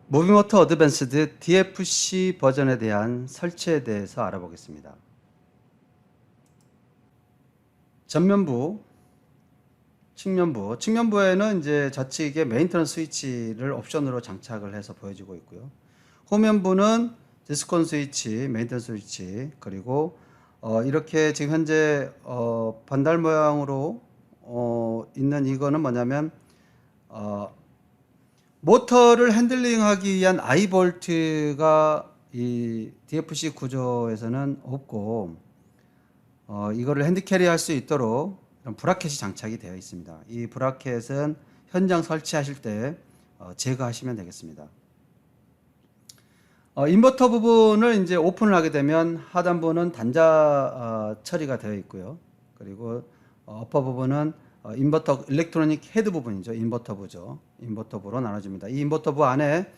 무비모터 어드밴스드 DFC 버전에 대한 설치에 대해서 알아보겠습니다. 전면부, 측면부에는 이제 좌측에 메인터넌스 스위치를 옵션으로 장착을 해서 보여지고 있고요. 후면부는 디스콘 스위치, 메인터넌스 스위치, 그리고 이렇게 지금 현재 반달 모양으로 있는 이거는 뭐냐면 모터를 핸들링하기 위한 아이볼트가 이 DFC 구조에서는 없고 이거를 핸드캐리 할 수 있도록 이런 브라켓이 장착이 되어 있습니다. 이 브라켓은 현장 설치하실 때 제거하시면 되겠습니다. 인버터 부분을 이제 오픈을 하게 되면 하단부는 단자 처리가 되어 있고요. 그리고 어퍼 부분은 인버터 일렉트로닉 헤드 부분이죠. 인버터부죠. 인버터부로 나눠집니다. 이 인버터부 안에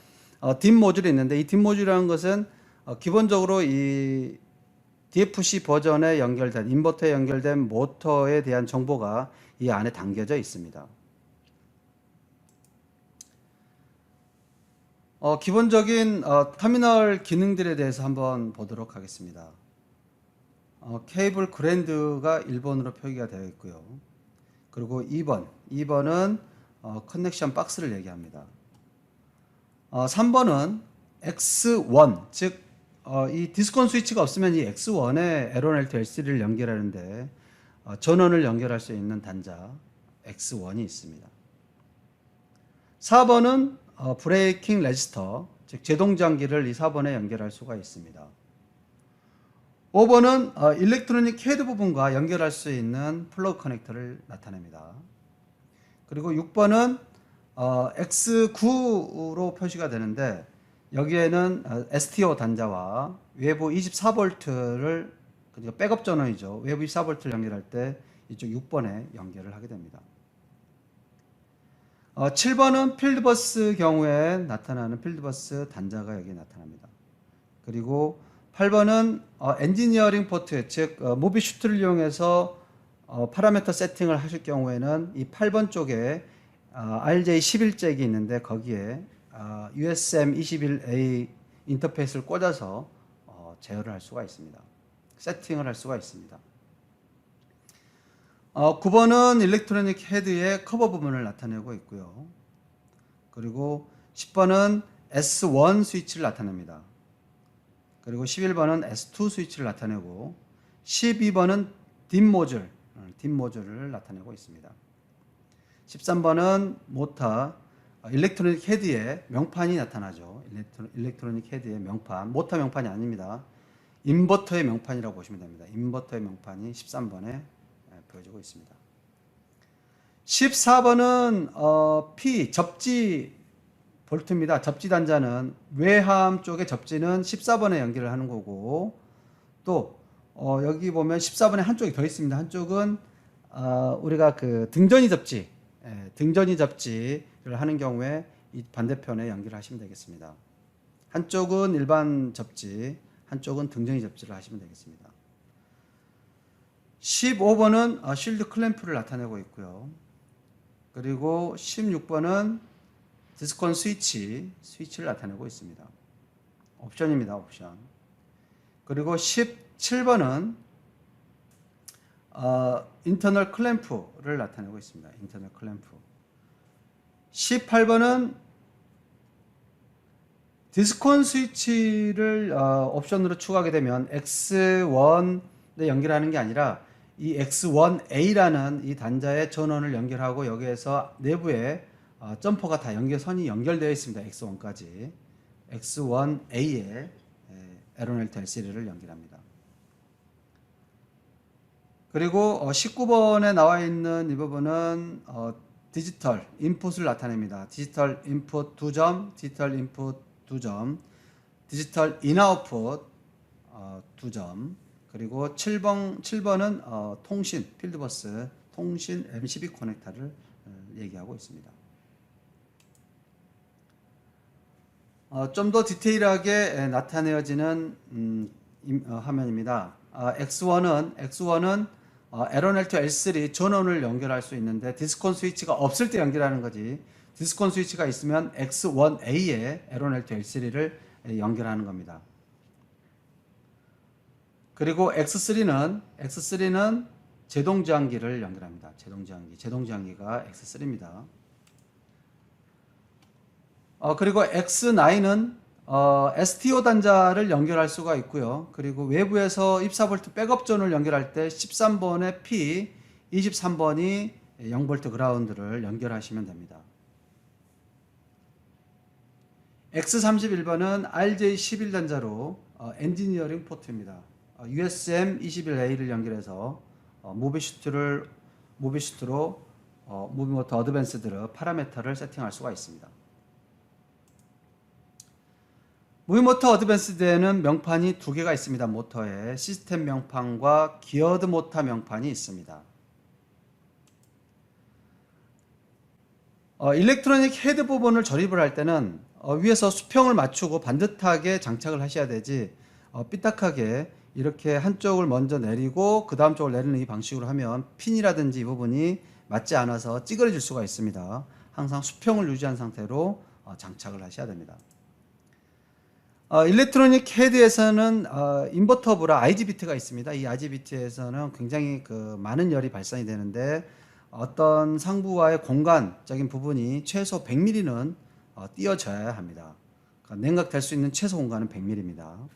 딥 모듈이 있는데 이 딥 모듈이라는 것은 기본적으로 이 DFC 버전에 연결된 인버터에 연결된 모터에 대한 정보가 이 안에 담겨져 있습니다. 기본적인 터미널 기능들에 대해서 한번 보도록 하겠습니다. 케이블 그랜드가 1번으로 표기가 되어 있고요. 그리고 2번은 커넥션 박스를 얘기합니다. 3번은 X1, 즉 이 디스콘 스위치가 없으면 이 X1에 L1, L2, L3를 연결하는데 전원을 연결할 수 있는 단자 X1이 있습니다. 4번은 브레이킹 레지스터, 즉 제동장기를 이 4번에 연결할 수가 있습니다. 5번은 일렉트로닉 헤드 부분과 연결할 수 있는 플러그 커넥터를 나타냅니다. 그리고 6번은 X9로 표시가 되는데 여기에는 STO 단자와 외부 24V를 그러니까 백업 전원이죠. 외부 24V를 연결할 때 이쪽 6번에 연결을 하게 됩니다. 7번은 필드버스 경우에 나타나는 필드버스 단자가 여기에 나타납니다. 그리고 8번은 엔지니어링 포트, 즉 무비 슈트를 이용해서 파라미터 세팅을 하실 경우에는 이 8번 쪽에 RJ11잭이 있는데 거기에 USM21A 인터페이스를 꽂아서 제어를 할 수가 있습니다. 세팅을 할 수가 있습니다. 9번은 일렉트로닉 헤드의 커버 부분을 나타내고 있고요. 그리고 10번은 S1 스위치를 나타냅니다. 그리고 11번은 S2 스위치를 나타내고 12번은 딥 모듈을 나타내고 있습니다. 13번은 모터 일렉트로닉 헤드의 명판이 나타나죠. 일렉트로닉 헤드의 명판, 모터 명판이 아닙니다. 인버터의 명판이라고 보시면 됩니다. 인버터의 명판이 13번에 보여지고 있습니다. 14번은 P 접지 볼트입니다. 접지 단자는 외함 쪽의 접지는 14번에 연결을 하는 거고 또 여기 보면 14번에 한쪽이 더 있습니다. 한쪽은 우리가 그 등전이 접지를 하는 경우에 이 반대편에 연결하시면 되겠습니다. 한쪽은 일반 접지, 한쪽은 등전이 접지를 하시면 되겠습니다. 15번은 쉴드 클램프를 나타내고 있고요. 그리고 16번은 디스콘 스위치를 나타내고 있습니다. 옵션입니다. 옵션. 그리고 17번은 인터널 클램프를 나타내고 있습니다. 인터널 클램프. 18번은 디스콘 스위치를 옵션으로 추가하게 되면 X1에 연결하는 게 아니라 이 X1A라는 이 단자의 전원을 연결하고 여기에서 내부에 점퍼가 다 선이 연결되어 있습니다. X1까지. X1A에 L1, L2, L3를 연결합니다. 그리고 19번에 나와 있는 이 부분은 디지털 인풋을 나타냅니다. 디지털 인풋 2점, 디지털 인풋 2점, 디지털 인아웃풋 2점, 그리고 7번은 통신, 필드버스, 통신 MCB 커넥터를 얘기하고 있습니다. 좀 더 디테일하게 나타내어지는 화면입니다. X1은 L1, L2, L3 전원을 연결할 수 있는데 디스콘 스위치가 없을 때 연결하는 거지 디스콘 스위치가 있으면 X1A에 L1, L2, L3를 연결하는 겁니다. 그리고 X3는 제동저항기를 연결합니다. 제동저항기가 X3입니다. 그리고 X9은 STO 단자를 연결할 수가 있고요. 그리고 외부에서 24V 백업존을 연결할 때 13번에 P, 23번이 0V 그라운드를 연결하시면 됩니다. X31번은 RJ11 단자로 엔지니어링 포트입니다. USM21A를 연결해서 무비슈트로 무비모터 어드밴스드 파라미터를 세팅할 수가 있습니다. 무비모터 어드밴스드에는 명판이 두 개가 있습니다. 모터에 시스템 명판과 기어드 모터 명판이 있습니다. 일렉트로닉 헤드 부분을 조립을 할 때는 위에서 수평을 맞추고 반듯하게 장착을 하셔야 되지 삐딱하게 이렇게 한쪽을 먼저 내리고 그 다음 쪽을 내리는 이 방식으로 하면 핀이라든지 이 부분이 맞지 않아서 찌그러질 수가 있습니다. 항상 수평을 유지한 상태로 장착을 하셔야 됩니다. 일렉트로닉 헤드에서는 인버터 브라 IGBT가 있습니다. 이 IGBT에서는 굉장히 많은 열이 발산이 되는데 어떤 상부와의 공간적인 부분이 최소 100mm는 띄어져야 합니다. 그러니까 냉각될 수 있는 최소 공간은 100mm입니다.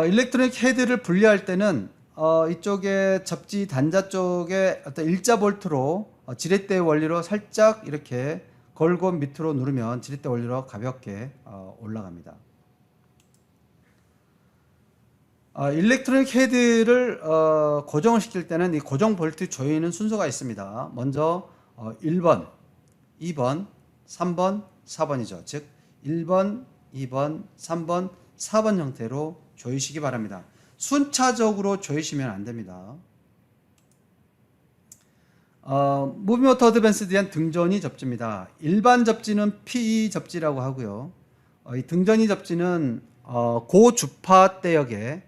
일렉트로닉 헤드를 분리할 때는 이쪽에 접지 단자 쪽에 어떤 일자 볼트로 지렛대 원리로 살짝 이렇게 걸고 밑으로 누르면 지렛대 원리로 가볍게 올라갑니다. 일렉트로닉 헤드를 고정을 시킬 때는 이 고정 볼트 조이는 순서가 있습니다. 먼저 1번, 2번, 3번, 4번이죠. 즉 1번, 2번, 3번, 4번 형태로 조이시기 바랍니다. 순차적으로 조이시면 안 됩니다. 무비모터 어드밴스드한 등전이 접지입니다. 일반 접지는 PE 접지라고 하고요. 이 등전이 접지는 고주파 대역의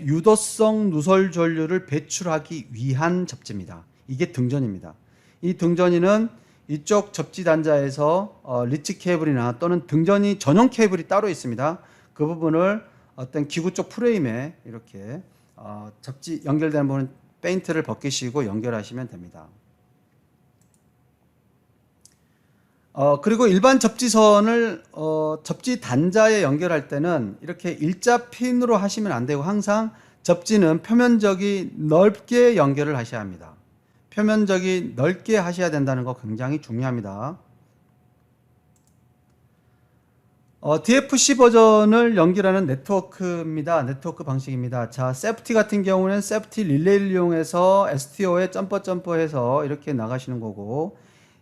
유도성 누설 전류를 배출하기 위한 접지입니다. 이게 등전입니다. 이 등전이는 이쪽 접지 단자에서 리치 케이블이나 또는 등전이 전용 케이블이 따로 있습니다. 그 부분을 어떤 기구 쪽 프레임에 이렇게 접지 연결되는 부분 페인트를 벗기시고 연결하시면 됩니다. 그리고 일반 접지선을 접지 단자에 연결할 때는 이렇게 일자 핀으로 하시면 안 되고 항상 접지는 표면적이 넓게 연결을 하셔야 합니다. 표면적이 넓게 하셔야 된다는 거 굉장히 중요합니다. DFC 버전을 연결하는 네트워크입니다. 네트워크 방식입니다. 자, 세프티 같은 경우는 세프티 릴레이를 이용해서 STO에 점퍼해서 이렇게 나가시는 거고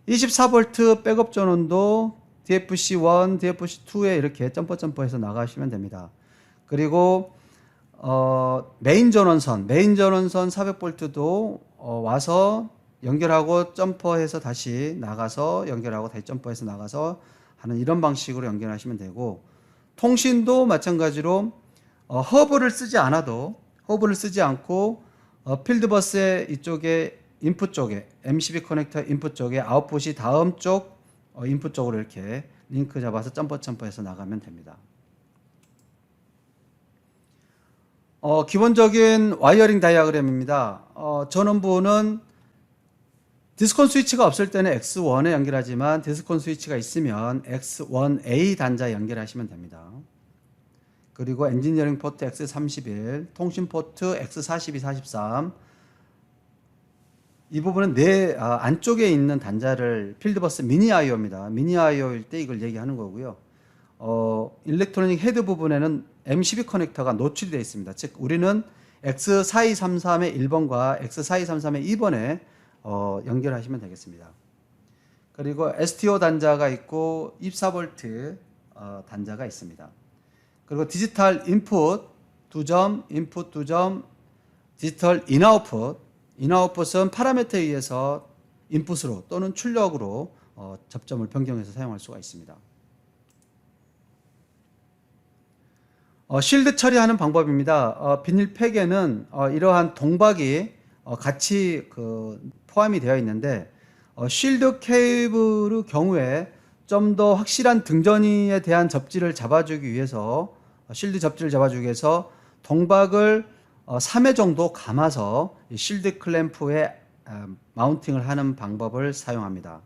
24V 백업 전원도 DFC1, DFC2에 이렇게 점퍼해서 나가시면 됩니다. 그리고 메인 전원선 400V도 와서 연결하고 점퍼해서 다시 나가서 연결하고 다시 점퍼해서 나가서 하는 이런 방식으로 연결하시면 되고 통신도 마찬가지로 허브를 쓰지 않고 필드버스의 이쪽에 인풋 쪽에 MCB 커넥터 인풋 쪽에 아웃풋이 다음 쪽 인풋 쪽으로 이렇게 링크 잡아서 점퍼해서 나가면 됩니다. 기본적인 와이어링 다이어그램입니다. 전원부는 디스콘 스위치가 없을 때는 X1에 연결하지만 디스콘 스위치가 있으면 X1A 단자에 연결하시면 됩니다. 그리고 엔지니어링 포트 X31, 통신 포트 X42, 43 이 부분은 안쪽에 있는 단자를 필드버스 미니 IO입니다. 미니 IO일 때 이걸 얘기하는 거고요. 일렉트로닉 헤드 부분에는 MCB 커넥터가 노출이 되어 있습니다. 즉 우리는 X4233의 1번과 X4233의 2번에 연결하시면 되겠습니다. 그리고 STO 단자가 있고 24V 단자가 있습니다. 그리고 디지털 인풋 2점, 인풋 2점, 디지털 인아웃풋은 파라미터에 의해서 인풋으로 또는 출력으로 접점을 변경해서 사용할 수가 있습니다. 실드 처리하는 방법입니다. 비닐팩에는 이러한 동박이 같이 포함이 되어 있는데 쉴드 케이블의 경우에 좀 더 확실한 등전이에 대한 접지를 잡아주기 위해서 쉴드 접지를 잡아주기 위해서 동박을 3회 정도 감아서 이 쉴드 클램프에 마운팅을 하는 방법을 사용합니다.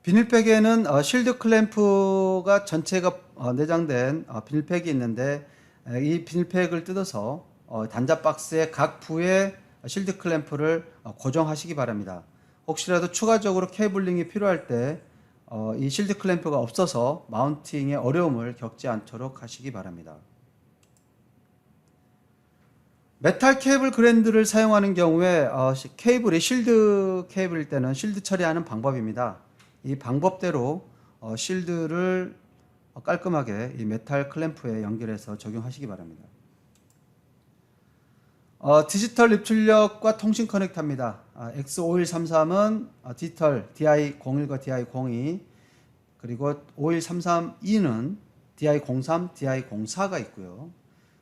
비닐팩에는 쉴드 클램프가 전체가 내장된 비닐팩이 있는데 이 비닐팩을 뜯어서 단자 박스의 각 부에 쉴드 클램프를 고정하시기 바랍니다. 혹시라도 추가적으로 케이블링이 필요할 때 이 쉴드 클램프가 없어서 마운팅에 어려움을 겪지 않도록 하시기 바랍니다. 메탈 케이블 그랜드를 사용하는 경우에 케이블이 쉴드 케이블일 때는 쉴드 처리하는 방법입니다. 이 방법대로 쉴드를 깔끔하게 이 메탈 클램프에 연결해서 적용하시기 바랍니다. 디지털 입출력과 통신 커넥터입니다. X5133은 디지털 DI01과 DI02 그리고 51332는 DI03, DI04가 있고요.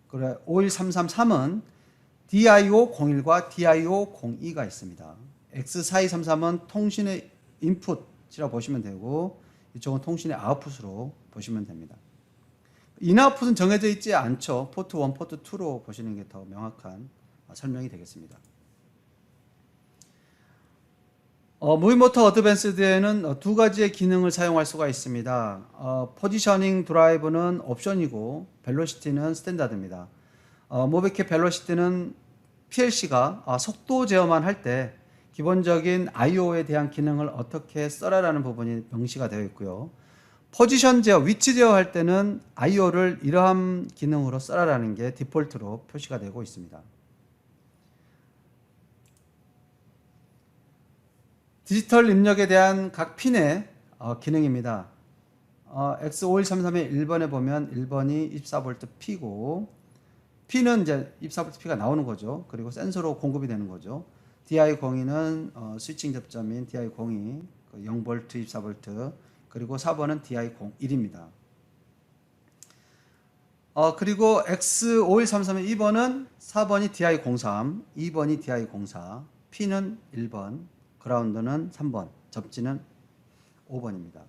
그래 51333은 DIO01과 DIO02가 있습니다. X4233은 통신의 인풋이라고 보시면 되고 이쪽은 통신의 아웃풋으로 보시면 됩니다. 인아웃풋은 정해져 있지 않죠. 포트 1, 포트 2로 보시는 게 더 명확한 설명이 되겠습니다. 무비모터 어드밴스드에는 두 가지의 기능을 사용할 수가 있습니다. 포지셔닝 드라이브는 옵션이고 벨로시티는 스탠다드입니다. 모비캡 벨로시티는 PLC가 속도 제어만 할 때 기본적인 I/O에 대한 기능을 어떻게 써라라는 부분이 명시가 되어 있고요. 포지션 제어, 위치 제어할 때는 I/O를 이러한 기능으로 써라라는 게 디폴트로 표시가 되고 있습니다. 디지털 입력에 대한 각 핀의 기능입니다. X5133의 1번에 보면 1번이 24V P고 P는 이제 24V P가 나오는 거죠. 그리고 센서로 공급이 되는 거죠. DI02는 스위칭 접점인 DI02 0V 24V 그리고 4번은 DI01입니다. 그리고 X5133의 2번은 4번이 DI03, 2번이 DI04, P는 1번, 그라운드는 3번, 접지는 5번입니다.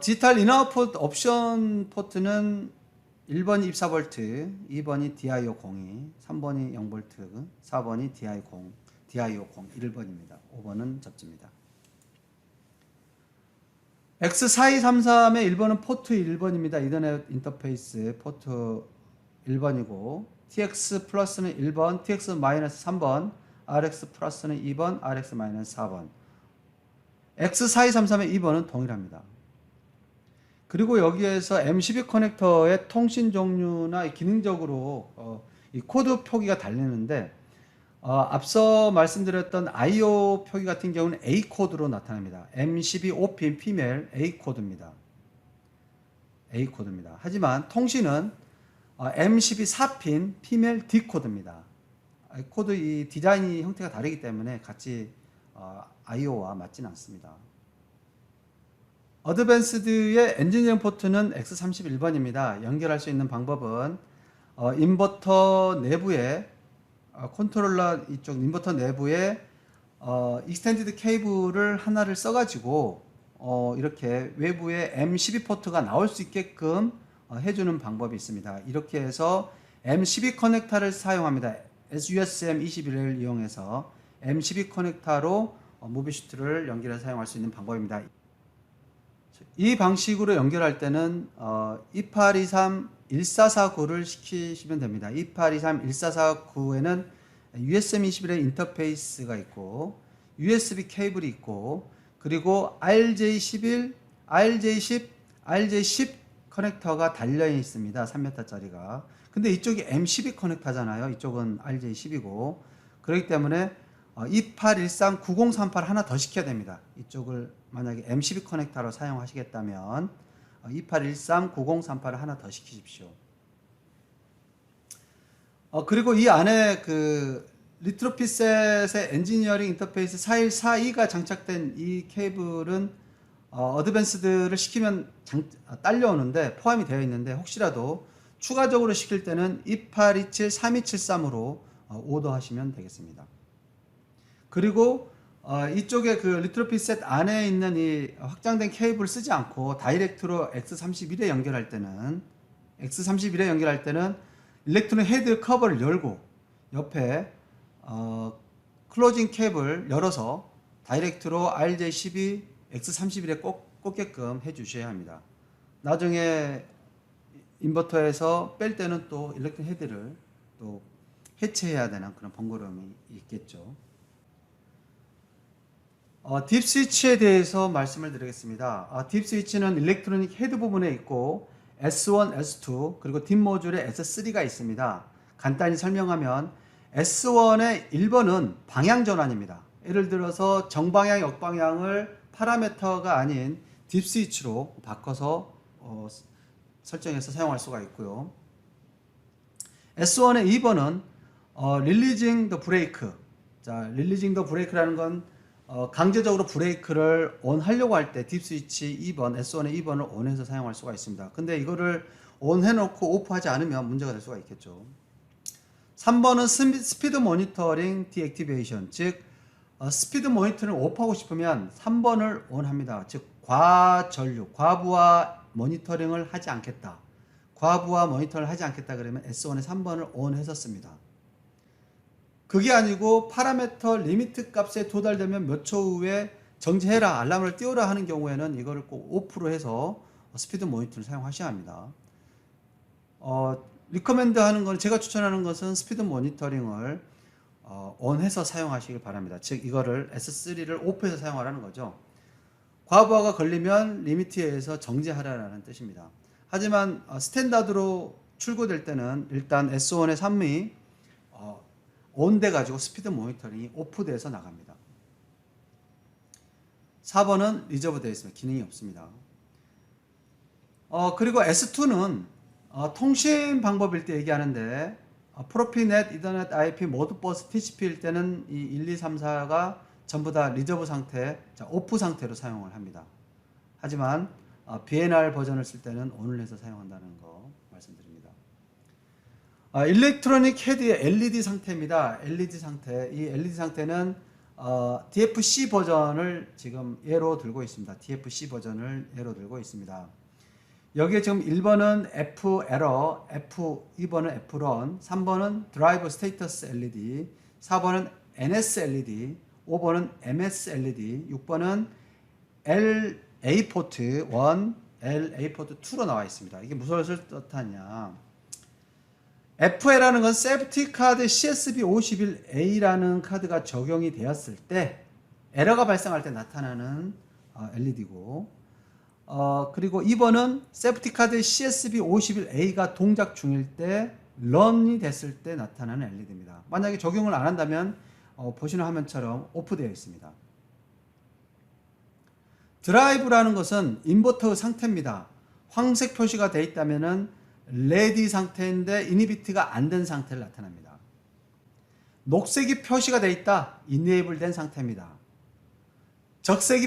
디지털 인아웃풋 옵션 포트는 1번이 24V, 2번이 DI02, 3번이 0V, 4번이 DI50, 1번입니다. 5번은 접지입니다. X4233의 1번은 포트 1번입니다. 이더넷 인터페이스 포트 1번이고 TX 플러스는 1번, TX 마이너스 3번, RX 플러스는 2번, RX 마이너스 4번. X4233의 2번은 동일합니다. 그리고 여기에서 M12 커넥터의 통신 종류나 기능적으로 이 코드 표기가 달리는데 앞서 말씀드렸던 I/O 표기 같은 경우는 A 코드로 나타납니다. M12 5핀 피멜 A 코드입니다. A 코드입니다. 하지만 통신은 M12 4핀 피멜 D 코드입니다. 코드 이 디자인이 형태가 다르기 때문에 같이 I/O와 맞지는 않습니다. 어드밴스드의 엔지니어링 포트는 X31번입니다. 연결할 수 있는 방법은 인버터 내부에 컨트롤러 이쪽 인버터 내부에 익스텐디드 케이블을 하나를 써가지고 이렇게 외부에 M12 포트가 나올 수 있게끔 해주는 방법이 있습니다. 이렇게 해서 M12 커넥터를 사용합니다. SUSM21을 이용해서 M12 커넥터로 무비슈트를 연결해서 사용할 수 있는 방법입니다. 이 방식으로 연결할 때는 2823-1449를 시키시면 됩니다. 2823-1449에는 USM21의 인터페이스가 있고 USB 케이블이 있고 그리고 RJ11, RJ10, RJ10 커넥터가 달려 있습니다. 3m짜리가. 근데 이쪽이 M12 커넥터잖아요. 이쪽은 RJ10이고 그렇기 때문에 2813-9038 하나 더 시켜야 됩니다. 이쪽을 만약에 M12 커넥터로 사용하시겠다면 2813-9038을 하나 더 시키십시오. 그리고 이 안에 그 리트로피셋의 엔지니어링 인터페이스 4142가 장착된 이 케이블은 어드밴스드를 시키면 딸려오는데 포함이 되어 있는데 혹시라도 추가적으로 시킬 때는 2827-3273으로 오더하시면 되겠습니다. 그리고 이쪽에 그 리트로핏셋 안에 있는 이 확장된 케이블을 쓰지 않고 다이렉트로 X31에 연결할 때는 일렉트로닉 헤드 커버를 열고 옆에 클로징 캡을 열어서 다이렉트로 RJ12 X31에 꽂게끔 해 주셔야 합니다. 나중에 인버터에서 뺄 때는 또 일렉트로닉 헤드를 또 해체해야 되는 그런 번거로움이 있겠죠. 딥 스위치에 대해서 말씀을 드리겠습니다. 딥 스위치는 일렉트로닉 헤드 부분에 있고 S1, S2 그리고 딥 모듈에 S3가 있습니다. 간단히 설명하면 S1의 1번은 방향 전환입니다. 예를 들어서 정방향, 역방향을 파라미터가 아닌 딥 스위치로 바꿔서 설정해서 사용할 수가 있고요. S1의 2번은 릴리징 더 브레이크. 자, 릴리징 더 브레이크라는 건 강제적으로 브레이크를 온 하려고 할 때 딥 스위치 2번, S1의 2번을 온해서 사용할 수가 있습니다. 근데 이거를 온 해놓고 오프하지 않으면 문제가 될 수가 있겠죠. 3번은 스피드 모니터링 디액티베이션, 즉 스피드 모니터링을 오프하고 싶으면 3번을 온합니다. 즉 과전류, 과부하 모니터링을 하지 않겠다. 과부하 모니터를 하지 않겠다 그러면 S1의 3번을 온했었습니다. 그게 아니고 파라미터 리미트 값에 도달되면 몇 초 후에 정지해라, 알람을 띄워라 하는 경우에는 이거를 꼭 오프로 해서 스피드 모니터를 사용하셔야 합니다. 리커멘드 하는 건, 제가 추천하는 것은 스피드 모니터링을 온해서 사용하시길 바랍니다. 즉 이거를 S3를 오프해서 사용하라는 거죠. 과부하가 걸리면 리미트에 의해서 정지하라는 뜻입니다. 하지만 스탠다드로 출고될 때는 일단 S1의 3이 온돼 가지고 스피드 모니터링이 오프돼서 나갑니다. 4번은 리저브 되어 있습니다. 기능이 없습니다. 그리고 S2는 통신 방법일 때 얘기하는데 프로피넷, 이더넷, IP, 모드버스, TCP일 때는 이 1, 2, 3, 4가 전부 다 리저브 상태, 오프 상태로 사용을 합니다. 하지만 BNR 버전을 쓸 때는 ON을 해서 사용한다는 거 말씀드립니다. 일렉트로닉 헤드의 LED 상태입니다. LED 상태. 이 LED 상태는 DFC 버전을 지금 예로 들고 있습니다. DFC 버전을 예로 들고 있습니다. 여기에 지금 1번은 F 에러, 2번은 F 런, 3번은 드라이브 스테이터스 LED, 4번은 NS LED, 5번은 MS LED, 6번은 LA 포트 1, LA 포트 2로 나와 있습니다. 이게 무엇을 뜻하냐? FA라는 건 세프티 카드 CSB51A라는 카드가 적용이 되었을 때 에러가 발생할 때 나타나는 LED고, 그리고 2번은 세프티 카드 CSB51A가 동작 중일 때 런이 됐을 때 나타나는 LED입니다. 만약에 적용을 안 한다면 보시는 화면처럼 오프되어 있습니다. 드라이브라는 것은 인버터 상태입니다. 황색 표시가 되어 있다면은 레디 상태인데 이니비트가 안 된 상태를 나타납니다. 녹색이 표시가 되어 있다, 이네이블 된 상태입니다. 적색이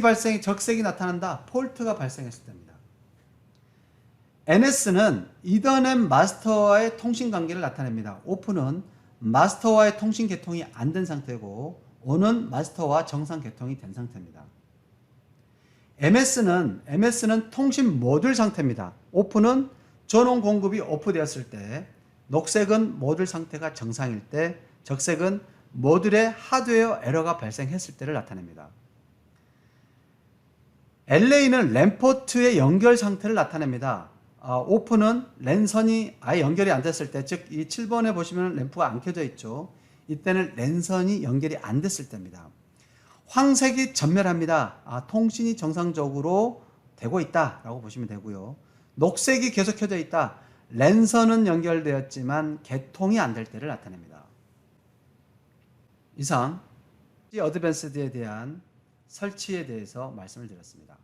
나타난다, 폴트가 발생했을 때입니다. NS는 이더넷 마스터와의 통신 관계를 나타냅니다. 오프는 마스터와의 통신 개통이 안 된 상태고, 온은 마스터와 정상 개통이 된 상태입니다. MS는 통신 모듈 상태입니다. 오프는 전원 공급이 오프되었을 때, 녹색은 모듈 상태가 정상일 때, 적색은 모듈의 하드웨어 에러가 발생했을 때를 나타냅니다. LA는 램포트의 연결 상태를 나타냅니다. 오프는 랜선이 아예 연결이 안 됐을 때, 즉 이 7번에 보시면 램프가 안 켜져 있죠. 이때는 랜선이 연결이 안 됐을 때입니다. 황색이 전멸합니다. 통신이 정상적으로 되고 있다라고 보시면 되고요. 녹색이 계속 켜져 있다. 랜선은 연결되었지만 개통이 안 될 때를 나타냅니다. 이상 어드밴스드에 대한 설치에 대해서 말씀을 드렸습니다.